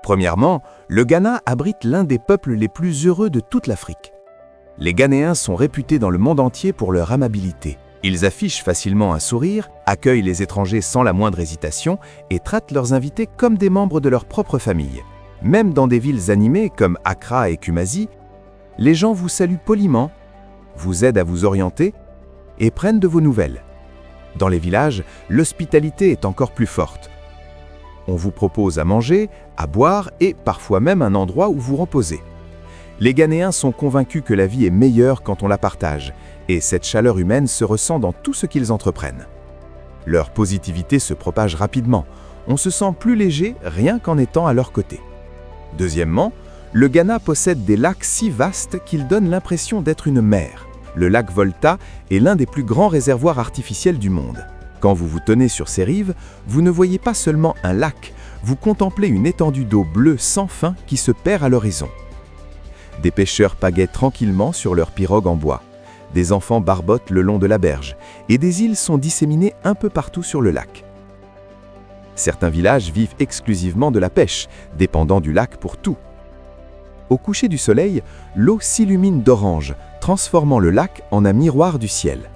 Premièrement, le Ghana abrite l'un des peuples les plus heureux de toute l'Afrique. Les Ghanéens sont réputés dans le monde entier pour leur amabilité. Ils affichent facilement un sourire, accueillent les étrangers sans la moindre hésitation et traitent leurs invités comme des membres de leur propre famille. Même dans des villes animées comme Accra et Kumasi, les gens vous saluent poliment, vous aident à vous orienter et prennent de vos nouvelles. Dans les villages, l'hospitalité est encore plus forte. On vous propose à manger, à boire et parfois même un endroit où vous reposer. Les Ghanéens sont convaincus que la vie est meilleure quand on la partage, et cette chaleur humaine se ressent dans tout ce qu'ils entreprennent. Leur positivité se propage rapidement. On se sent plus léger rien qu'en étant à leur côté. Deuxièmement, le Ghana possède des lacs si vastes qu'ils donnent l'impression d'être une mer. Le lac Volta est l'un des plus grands réservoirs artificiels du monde. Quand vous vous tenez sur ses rives, vous ne voyez pas seulement un lac, vous contemplez une étendue d'eau bleue sans fin qui se perd à l'horizon. Des pêcheurs pagaient tranquillement sur leurs pirogues en bois. Des enfants barbotent le long de la berge, et des îles sont disséminées un peu partout sur le lac. Certains villages vivent exclusivement de la pêche, dépendant du lac pour tout. Au coucher du soleil, l'eau s'illumine d'orange, transformant le lac en un miroir du ciel.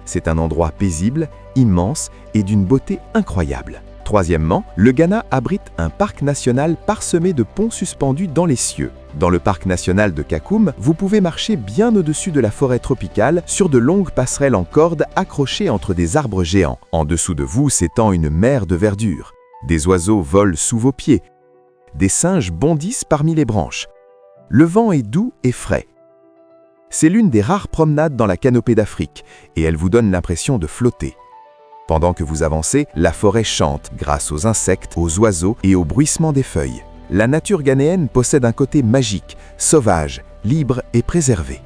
C'est un endroit paisible, immense et d'une beauté incroyable. Troisièmement, le Ghana abrite un parc national parsemé de ponts suspendus dans les cieux. Dans le parc national de Kakoum, vous pouvez marcher bien au-dessus de la forêt tropicale sur de longues passerelles en corde accrochées entre des arbres géants. En dessous de vous s'étend une mer de verdure. Des oiseaux volent sous vos pieds. Des singes bondissent parmi les branches. Le vent est doux et frais. C'est l'une des rares promenades dans la canopée d'Afrique et elle vous donne l'impression de flotter. Pendant que vous avancez, la forêt chante grâce aux insectes, aux oiseaux et au bruissement des feuilles. La nature ghanéenne possède un côté magique, sauvage, libre et préservé.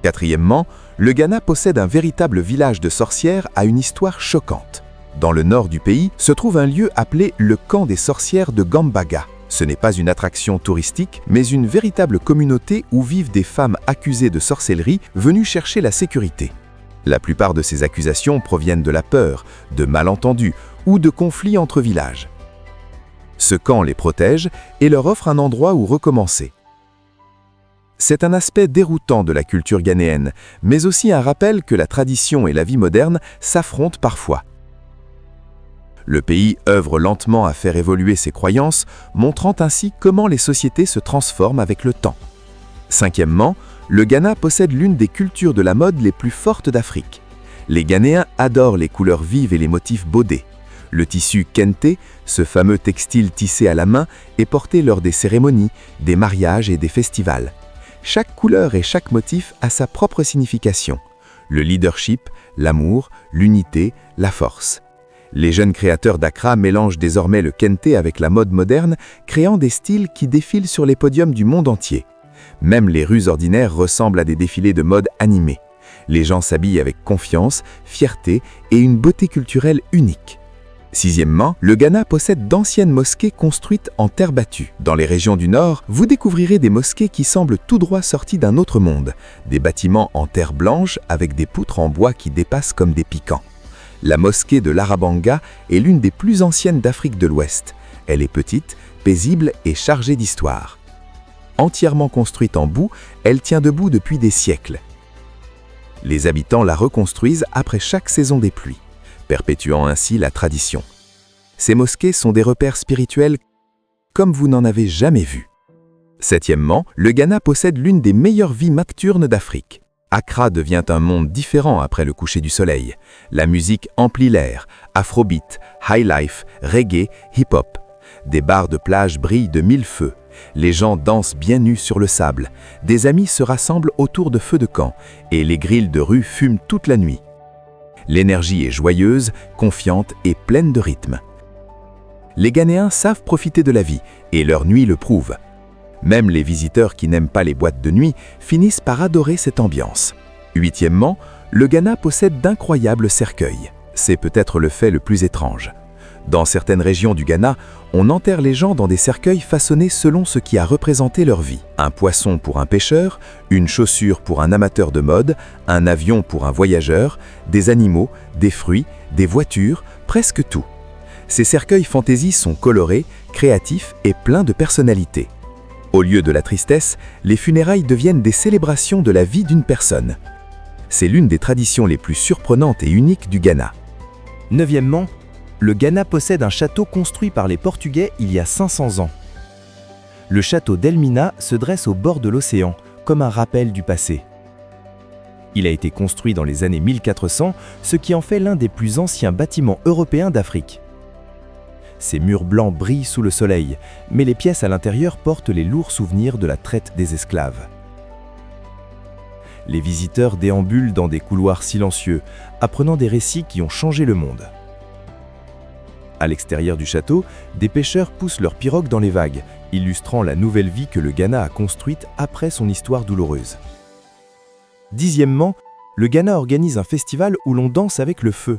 Quatrièmement, le Ghana possède un véritable village de sorcières à une histoire choquante. Dans le nord du pays se trouve un lieu appelé le camp des sorcières de Gambaga. Ce n'est pas une attraction touristique, mais une véritable communauté où vivent des femmes accusées de sorcellerie venues chercher la sécurité. La plupart de ces accusations proviennent de la peur, de malentendus ou de conflits entre villages. Ce camp les protège et leur offre un endroit où recommencer. C'est un aspect déroutant de la culture ghanéenne, mais aussi un rappel que la tradition et la vie moderne s'affrontent parfois. Le pays œuvre lentement à faire évoluer ses croyances, montrant ainsi comment les sociétés se transforment avec le temps. Cinquièmement, le Ghana possède l'une des cultures de la mode les plus fortes d'Afrique. Les Ghanéens adorent les couleurs vives et les motifs bodés. Le tissu kente, ce fameux textile tissé à la main, est porté lors des cérémonies, des mariages et des festivals. Chaque couleur et chaque motif a sa propre signification. Le leadership, l'amour, l'unité, la force. Les jeunes créateurs d'Accra mélangent désormais le kente avec la mode moderne, créant des styles qui défilent sur les podiums du monde entier. Même les rues ordinaires ressemblent à des défilés de mode animés. Les gens s'habillent avec confiance, fierté et une beauté culturelle unique. Sixièmement, le Ghana possède d'anciennes mosquées construites en terre battue. Dans les régions du Nord, vous découvrirez des mosquées qui semblent tout droit sorties d'un autre monde. Des bâtiments en terre blanche avec des poutres en bois qui dépassent comme des piquants. La mosquée de l'Arabanga est l'une des plus anciennes d'Afrique de l'Ouest. Elle est petite, paisible et chargée d'histoire. Entièrement construite en boue, elle tient debout depuis des siècles. Les habitants la reconstruisent après chaque saison des pluies, perpétuant ainsi la tradition. Ces mosquées sont des repères spirituels comme vous n'en avez jamais vu. Septièmement, le Ghana possède l'une des meilleures vies nocturnes d'Afrique. Accra devient un monde différent après le coucher du soleil. La musique emplit l'air, afrobeat, high life, reggae, hip-hop. Des bars de plage brillent de mille feux. Les gens dansent bien nus sur le sable. Des amis se rassemblent autour de feux de camp et les grilles de rue fument toute la nuit. L'énergie est joyeuse, confiante et pleine de rythme. Les Ghanéens savent profiter de la vie et leur nuit le prouve. Même les visiteurs qui n'aiment pas les boîtes de nuit finissent par adorer cette ambiance. Huitièmement, le Ghana possède d'incroyables cercueils. C'est peut-être le fait le plus étrange. Dans certaines régions du Ghana, on enterre les gens dans des cercueils façonnés selon ce qui a représenté leur vie. Un poisson pour un pêcheur, une chaussure pour un amateur de mode, un avion pour un voyageur, des animaux, des fruits, des voitures, presque tout. Ces cercueils fantaisie sont colorés, créatifs et pleins de personnalité. Au lieu de la tristesse, les funérailles deviennent des célébrations de la vie d'une personne. C'est l'une des traditions les plus surprenantes et uniques du Ghana. Neuvièmement, le Ghana possède un château construit par les Portugais il y a 500 ans. Le château d'Elmina se dresse au bord de l'océan, comme un rappel du passé. Il a été construit dans les années 1400, ce qui en fait l'un des plus anciens bâtiments européens d'Afrique. Ses murs blancs brillent sous le soleil, mais les pièces à l'intérieur portent les lourds souvenirs de la traite des esclaves. Les visiteurs déambulent dans des couloirs silencieux, apprenant des récits qui ont changé le monde. À l'extérieur du château, des pêcheurs poussent leurs pirogues dans les vagues, illustrant la nouvelle vie que le Ghana a construite après son histoire douloureuse. Dixièmement, le Ghana organise un festival où l'on danse avec le feu.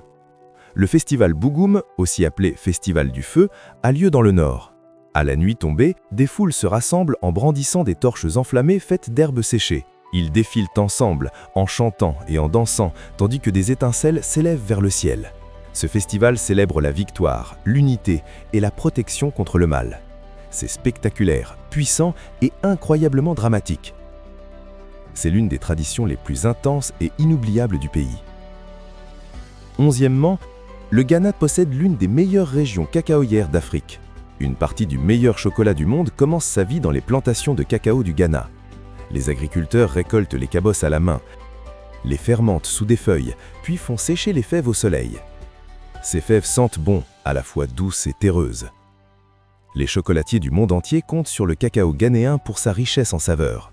Le festival Bougoum, aussi appelé Festival du Feu, a lieu dans le nord. À la nuit tombée, des foules se rassemblent en brandissant des torches enflammées faites d'herbes séchées. Ils défilent ensemble, en chantant et en dansant, tandis que des étincelles s'élèvent vers le ciel. Ce festival célèbre la victoire, l'unité et la protection contre le mal. C'est spectaculaire, puissant et incroyablement dramatique. C'est l'une des traditions les plus intenses et inoubliables du pays. Onzièmement, le Ghana possède l'une des meilleures régions cacaoyères d'Afrique. Une partie du meilleur chocolat du monde commence sa vie dans les plantations de cacao du Ghana. Les agriculteurs récoltent les cabosses à la main, les fermentent sous des feuilles, puis font sécher les fèves au soleil. Ces fèves sentent bon, à la fois douces et terreuses. Les chocolatiers du monde entier comptent sur le cacao ghanéen pour sa richesse en saveurs.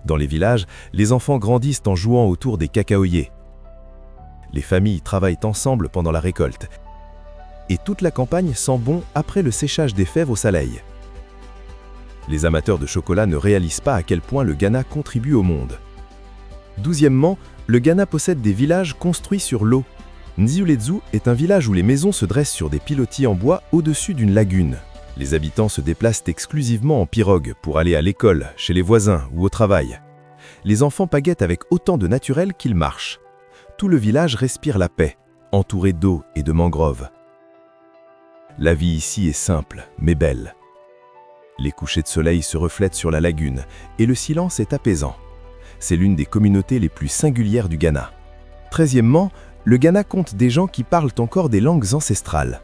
Dans les villages, les enfants grandissent en jouant autour des cacaoyers. Les familles travaillent ensemble pendant la récolte. Et toute la campagne sent bon après le séchage des fèves au soleil. Les amateurs de chocolat ne réalisent pas à quel point le Ghana contribue au monde. Douzièmement, le Ghana possède des villages construits sur l'eau. Nziuledzu est un village où les maisons se dressent sur des pilotis en bois au-dessus d'une lagune. Les habitants se déplacent exclusivement en pirogue pour aller à l'école, chez les voisins ou au travail. Les enfants pagaient avec autant de naturel qu'ils marchent. Tout le village respire la paix, entouré d'eau et de mangroves. La vie ici est simple, mais belle. Les couchers de soleil se reflètent sur la lagune et le silence est apaisant. C'est l'une des communautés les plus singulières du Ghana. Treizièmement, le Ghana compte des gens qui parlent encore des langues ancestrales.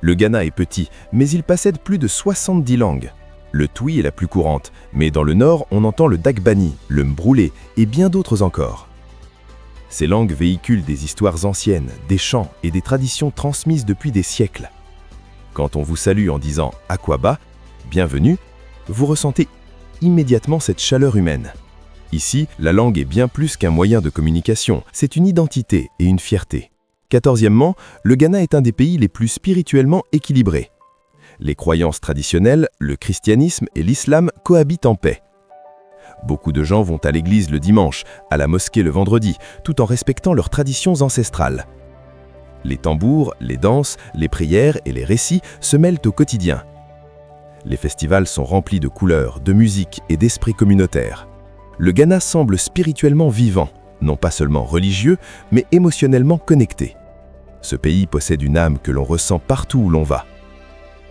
Le Ghana est petit, mais il possède plus de 70 langues. Le Twi est la plus courante, mais dans le nord, on entend le Dagbani, le Mbroulé et bien d'autres encore. Ces langues véhiculent des histoires anciennes, des chants et des traditions transmises depuis des siècles. Quand on vous salue en disant « Akwaba », bienvenue, vous ressentez immédiatement cette chaleur humaine. Ici, la langue est bien plus qu'un moyen de communication, c'est une identité et une fierté. Quatorzièmement, le Ghana est un des pays les plus spirituellement équilibrés. Les croyances traditionnelles, le christianisme et l'islam cohabitent en paix. Beaucoup de gens vont à l'église le dimanche, à la mosquée le vendredi, tout en respectant leurs traditions ancestrales. Les tambours, les danses, les prières et les récits se mêlent au quotidien. Les festivals sont remplis de couleurs, de musique et d'esprit communautaire. Le Ghana semble spirituellement vivant, non pas seulement religieux, mais émotionnellement connecté. Ce pays possède une âme que l'on ressent partout où l'on va.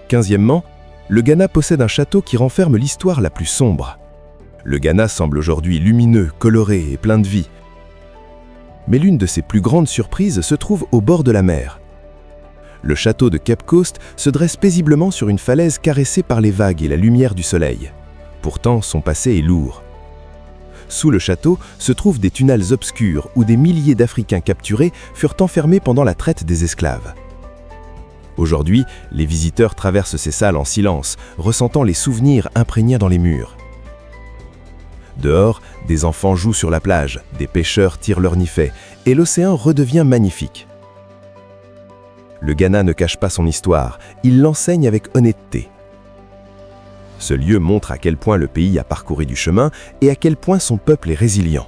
Quinzièmement, le Ghana possède un château qui renferme l'histoire la plus sombre. Le Ghana semble aujourd'hui lumineux, coloré et plein de vie. Mais l'une de ses plus grandes surprises se trouve au bord de la mer. Le château de Cape Coast se dresse paisiblement sur une falaise caressée par les vagues et la lumière du soleil. Pourtant, son passé est lourd. Sous le château se trouvent des tunnels obscurs où des milliers d'Africains capturés furent enfermés pendant la traite des esclaves. Aujourd'hui, les visiteurs traversent ces salles en silence, ressentant les souvenirs imprégnés dans les murs. Dehors, des enfants jouent sur la plage, des pêcheurs tirent leur niffet, et l'océan redevient magnifique. Le Ghana ne cache pas son histoire, il l'enseigne avec honnêteté. Ce lieu montre à quel point le pays a parcouru du chemin et à quel point son peuple est résilient.